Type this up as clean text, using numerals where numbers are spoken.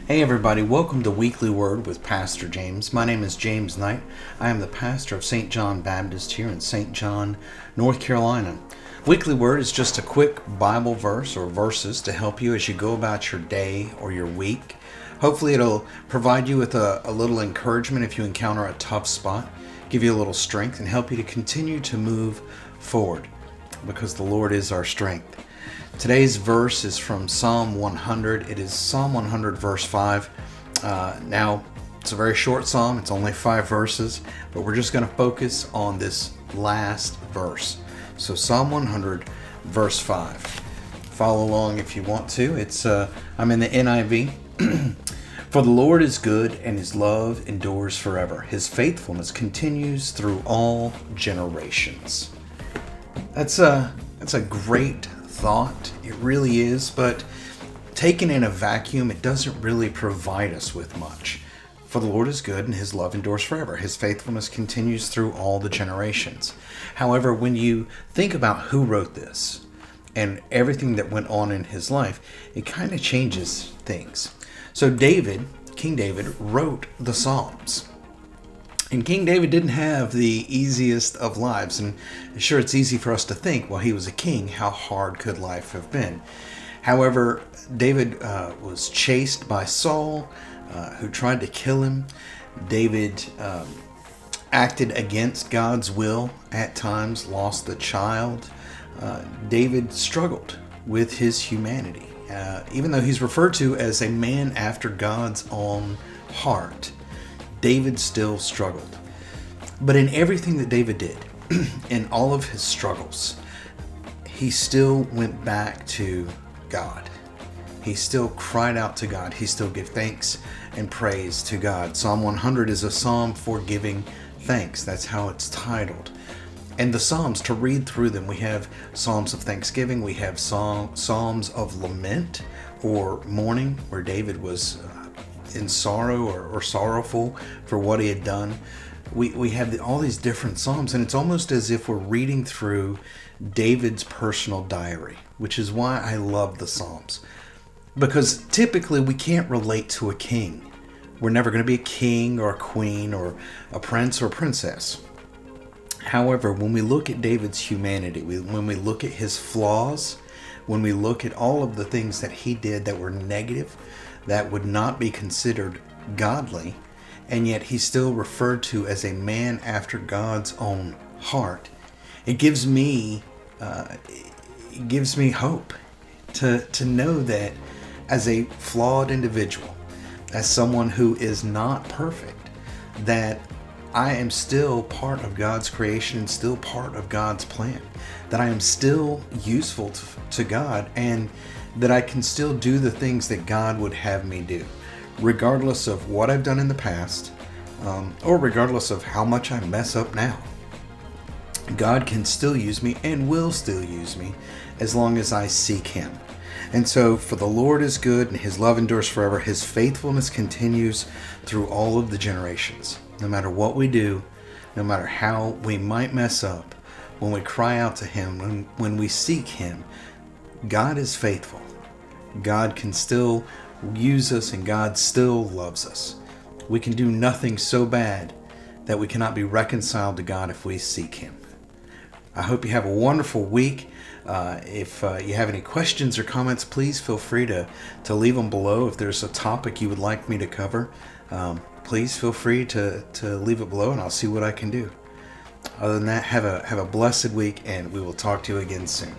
Hey everybody, welcome to Weekly Word with Pastor James. My name is James Knight. I am the pastor of St. John Baptist here in St. John, North Carolina. Weekly Word is just a quick Bible verse or verses to help you as you go about your day or your week. Hopefully it'll provide you with a little encouragement if you encounter a tough spot, give you a little strength, and help you to continue to move forward because the Lord is our strength. Today's verse is from Psalm 100. It is Psalm 100, verse 5. Now, it's a very short psalm. It's only 5 verses, but we're just going to focus on this last verse. So Psalm 100, verse 5. Follow along if you want to. I'm in the NIV. For the Lord is good, and his love endures forever. His faithfulness continues through all generations. That's a great thought. It really is, but taken in a vacuum, it doesn't really provide us with much. For the Lord is good and his love endures forever. His faithfulness continues through all the generations. However, when you think about who wrote this and everything that went on in his life, it kind of changes things. So King David wrote the Psalms. And King David didn't have the easiest of lives. And sure, it's easy for us to think, well, he was a king, how hard could life have been? However, David was chased by Saul, who tried to kill him. David acted against God's will at times, lost a child. David struggled with his humanity. Even though he's referred to as a man after God's own heart, David still struggled. But in everything that David did, in all of his struggles, he still went back to God. He still cried out to God. He still gave thanks and praise to God. Psalm 100 is a psalm for giving thanks. That's how it's titled. And the Psalms, to read through them, we have Psalms of thanksgiving. We have Psalms of lament or mourning, where David was in sorrow or sorrowful for what he had done. We have all these different Psalms, and it's almost as if we're reading through David's personal diary, which is why I love the Psalms. Because typically we can't relate to a king. We're never going to be a king or a queen or a prince or princess. However, when we look at David's humanity, when we look at his flaws, when we look at all of the things that he did that were negative, that would not be considered godly, and yet he's still referred to as a man after God's own heart, it gives me hope to know that as a flawed individual, as someone who is not perfect, that I am still part of God's creation and still part of God's plan, that I am still useful to God, and that I can still do the things that God would have me do, regardless of what I've done in the past, or regardless of how much I mess up now. God can still use me and will still use me as long as I seek him. And so, for the Lord is good and his love endures forever. His faithfulness continues through all of the generations. No matter what we do, no matter how we might mess up, when we cry out to him, when we seek him, God is faithful. God can still use us, and God still loves us. We can do nothing so bad that we cannot be reconciled to God if we seek him. I hope you have a wonderful week. If you have any questions or comments, please feel free to leave them below. If there's a topic you would like me to cover, please feel free to leave it below, and I'll see what I can do. Other than that, have a blessed week, and we will talk to you again soon.